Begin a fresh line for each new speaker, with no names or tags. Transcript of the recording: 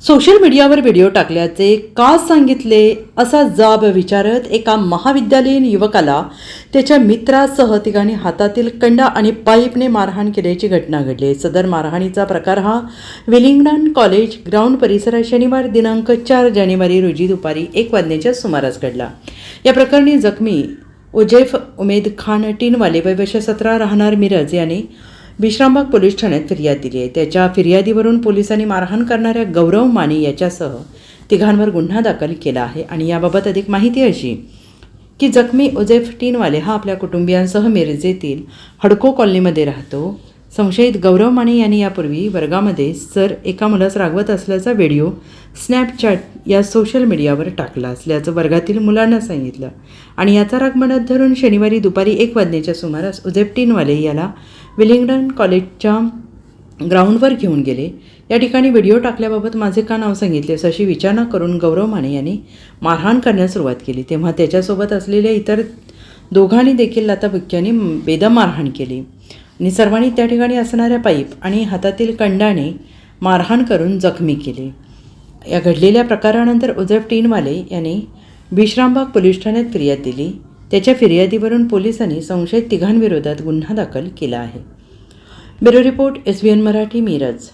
Social मीडियावर video टाकल्याचे का सांगितले असा जाब विचारत एका महाविद्यालयीन युवकाला त्याच्या मित्रासह तिघांनी हातातील कंडा आणि पाईपने मारहाण केल्याची घटना घडली. सदर मारहाणीचा प्रकार हा विलिंग्डन कॉलेज ग्राउंड परिसरात शनिवार दिनांक 4 जानेवारी रोजी दुपारी 1 वाजण्याच्या सुमारास घडला. या प्रकरणी जखमी उजैफ उमेद खान टीनवाले वय वर्ष 17 राहणार मिरज याने विश्रामबाग पोलीस ठाण्यात फिर्याद दिली आहे. त्याच्या फिर्यादीवरून पोलिसांनी मारहाण करणाऱ्या गौरव माने याच्यासह तिघांवर गुन्हा दाखल केला आहे. आणि याबाबत अधिक माहिती अशी की जखमी उजैफ टीनवाले हा आपल्या कुटुंबियांसह मिरजेतील हडको कॉलनीमध्ये राहतो. संशयित गौरव माने यांनी यापूर्वी वर्गामध्ये सर एका मुलास रागवत असल्याचा व्हिडिओ स्नॅपचॅट या सोशल मीडियावर टाकला असल्याचं वर्गातील मुलांना सांगितलं आणि याचा राग मनात धरून शनिवारी दुपारी 1 वाजण्याच्या सुमारास उजैफ टीनवाले याला विलिंग्डन कॉलेजच्या ग्राउंडवर घेऊन गेले. या ठिकाणी व्हिडिओ टाकल्याबाबत माझे का नाव सांगितलेस अशी विचारणा करून गौरव माने यांनी मारहाण करण्यास सुरुवात केली. तेव्हा त्याच्यासोबत असलेल्या इतर दोघांनी देखील लाथाबुक्क्यांनी बेदम मारहाण केली आणि सर्वांनी त्या ठिकाणी असणाऱ्या पाईप आणि हातातील कंडाने मारहाण करून जखमी केले. या घडलेल्या प्रकारानंतर उजैफ टीनवाले यांनी विश्रामबाग पोलीस ठाण्यात फिर्याद दिली. त्याच्या फिर्यादीवरून पोलिसांनी संशयित तिघांविरोधात गुन्हा दाखल केला आहे. Bureau report SBN Marathi Miraj.